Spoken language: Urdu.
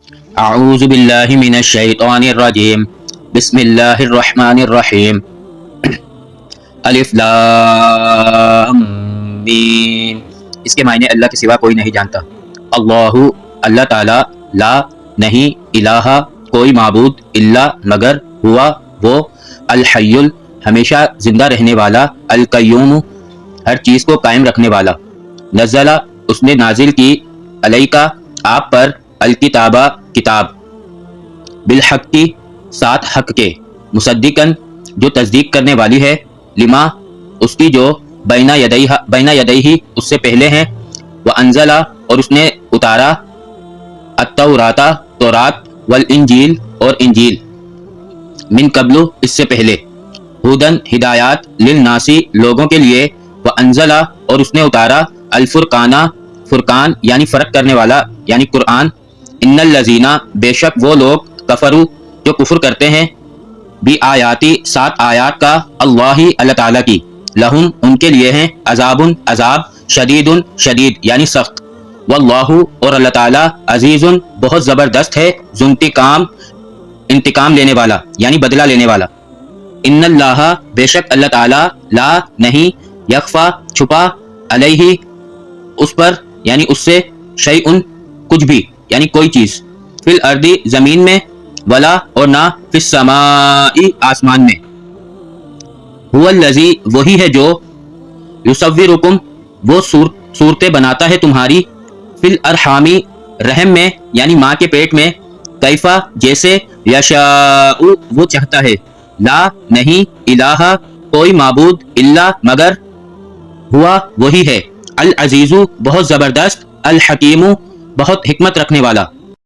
اعوذ باللہ من الشیطان الرجیم بسم اللہ الرحمن الرحیم الف لام میم۔ اس کے معنی اللہ کے سوا کوئی نہیں جانتا۔ اللہ اللہ تعالی، لا نہیں، الہ کوئی معبود، الا مگر، ہوا وہ، الحی ہمیشہ زندہ رہنے والا، القیوم ہر چیز کو قائم رکھنے والا، نزل اس نے نازل کی، علیکا آپ پر، الکتابہ کتاب، بالحق کی ساتھ حق کے، مصدقاً جو تصدیق کرنے والی ہے، لما اس کی جو بین یدیہ اس سے پہلے ہیں، وانزل اور اس نے اتارا، التوراۃ تورات، والانجیل اور انجیل، من قبل اس سے پہلے، ہدن ہدایات، للناسی لوگوں کے لیے، وانزل اور اس نے اتارا، الفرقان فرقان یعنی فرق کرنے والا یعنی قرآن، ان الذین بے شک وہ لوگ، کفروا جو کفر کرتے ہیں، بھی آیاتی سات آیات کا، اللہ اللہ تعالیٰ کی، لہم ان کے لیے ہیں، عذاب عذاب، شدید شدید یعنی سخت، واللہ اور اللہ تعالیٰ، عزیز بہت زبردست ہے، ذو انتقام انتقام لینے والا یعنی بدلہ لینے والا، ان اللہ بے شک اللہ تعالیٰ، لا نہیں، یخفا چھپا، علیہ اس پر یعنی اس سے، شیئن کچھ بھی یعنی کوئی چیز، فی الارض زمین میں، ولا اور نہ، فی السماء آسمان میں، هو الذی وہی ہے جو، یصورکم وہ صورتیں بناتا ہے تمہاری، فی الارحام رحم میں یعنی ماں کے پیٹ میں، کیفا جیسے، یشاء وہ چاہتا ہے، لا نہیں، الہ کوئی معبود، الا مگر، ہوا وہی ہے، العزیز بہت زبردست، الحکیم بہت حکمت رکھنے والا۔